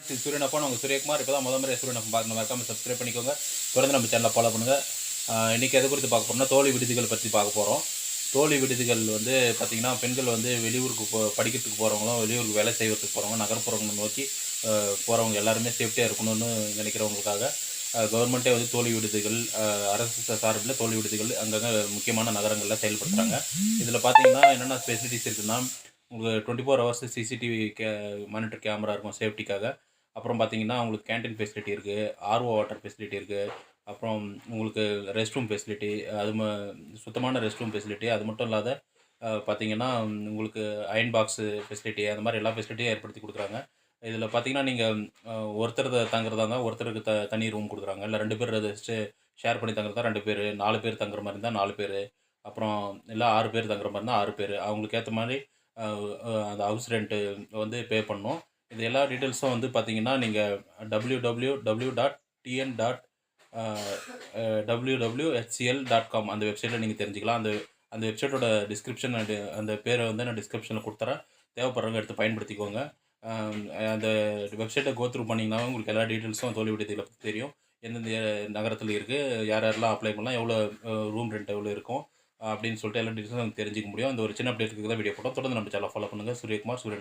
சூரியன் அப்பா உங்கள் சூரியகுமார். இப்போ தான் முறை சூரியன் அப்பா பார்க்கணும், மறக்காம சப்ஸ்கிரைப் பண்ணிக்கோங்க. தொடர்ந்து நம்ம சேனலை ஃபாலோ பண்ணுங்கள். இன்றைக்கி எதை குறித்து பார்க்க போகிறோம்னா தோழி விடுதிகள் பற்றி பார்க்க போகிறோம். தோழி விடுதிகள் வந்து பார்த்திங்கன்னா, பெண்கள் வந்து வெளியூருக்கு படிக்கிறதுக்கு போகிறவங்களும், வெளியூருக்கு வேலை செய்வதற்கு போகிறவங்க, நகர்ப்புறங்களை நோக்கி போகிறவங்க எல்லாருமே சேஃப்டியாக இருக்கணும்னு நினைக்கிறவங்களுக்காக கவர்மெண்ட்டே வந்து தோழி விடுதிகள், அரசு சார்பில் தோழி விடுதிகள் அங்கங்கே முக்கியமான நகரங்களில் செயல்படுத்துகிறாங்க. இதில் பார்த்திங்கன்னா என்னென்ன ஃபெசிலிட்டிஸ் இருக்குதுன்னா, உங்களுக்கு 24 ஹவர்ஸ் சிசிடிவி மானிட்டர் கேமரா இருக்கும் சேஃப்டிக்காக. அப்புறம் பார்த்தீங்கன்னா, உங்களுக்கு கேன்டீன் ஃபெசிலிட்டி இருக்குது, ஆர்ஓ வாட்டர் ஃபெசிலிட்டி இருக்குது. அப்புறம் உங்களுக்கு ரெஸ்ட் ரூம் ஃபெசிலிட்டி, அது சுத்தமான ரெஸ்ட் ரூம் ஃபெசிலிட்டி. அது மட்டும் இல்லாத பார்த்தீங்கன்னா, உங்களுக்கு அயர்ன் பாக்ஸு ஃபெசிலிட்டி, அந்த மாதிரி எல்லா ஃபெசிலிட்டியும் ஏற்படுத்தி கொடுக்குறாங்க. இதில் பார்த்தீங்கன்னா, நீங்கள் ஒருத்தர் தங்குறதா இருந்தால் ஒருத்தருக்கு தனி ரூம் கொடுக்குறாங்க. இல்லை 2 பேர் ஷேர் பண்ணி தங்குறதா 2 பேர், 4 பேர் தங்குற மாதிரி இருந்தால் 4 பேர், அப்புறம் இல்லை 6 பேர் தங்குற மாதிரி இருந்தால் 6 பேர். அவங்களுக்கு ஏற்ற மாதிரி அந்த ஹவுஸ் ரெண்ட்டு வந்து பே பண்ணணும். இது எல்லா டீட்டெயில்ஸும் வந்து பார்த்தீங்கன்னா, நீங்கள் www.tn.www.hcl.com அந்த வெப்சைட்டில் நீங்கள் தெரிஞ்சுக்கலாம். அந்த வெப்சைட்டோட டிஸ்கிரிப்ஷன் அந்த பேரை வந்து நான் டிஸ்கிரிப்ஷனில் கொடுத்துறேன். தேவைப்படுறவங்க எடுத்து பயன்படுத்திக்கோங்க. அந்த வெப்சைட்டை த்ரூ பண்ணிங்கன்னா உங்களுக்கு எல்லா டீட்டெயில்ஸும் தோழி விடுதிகளை பற்றி தெரியும். எந்தெந்த நகரத்தில் இருக்குது, யார் யாரெல்லாம் அப்ளை பண்ணலாம், எவ்வளோ ரூம் ரெண்ட் எவ்வளோ இருக்கும் அப்படின்னு சொல்லிட்டு எல்லா டீட்டெயில்ஸும் நமக்கு தெரிஞ்சிக்க முடியும். அந்த ஒரு சின்ன அப்டேட்டுக்கு தான் வீடியோ போட்டோம். தொடர்ந்து நம்ம சேனலை ஃபாலோ பண்ணுங்கள். சூரியகுமார், சூரியன்.